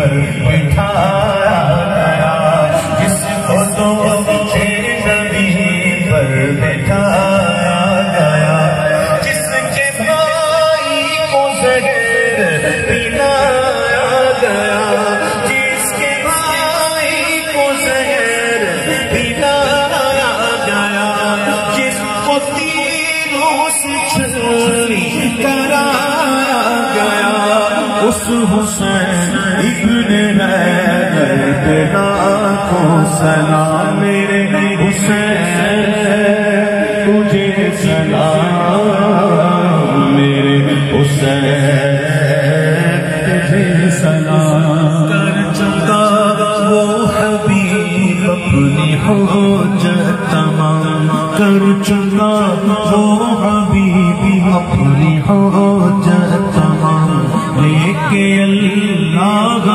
پر بٹھایا گیا، جس کو دوست نبی پر بٹھایا گیا، جس کے بھائی کو زہر پلایا گیا، جس کے بھائی کو زہر پلایا گیا، جس کو تیروں سے چھری کرایا گیا، اس حسین ابن حیدر پدا کو سلام، میرے حسین تجھے سلام، میرے حسین تجھے سلام، کر چکا وہ حبیب اپنی حجت تمام، کر چکا وہ حبیب اپنی حجت تمام، لے کے اللہ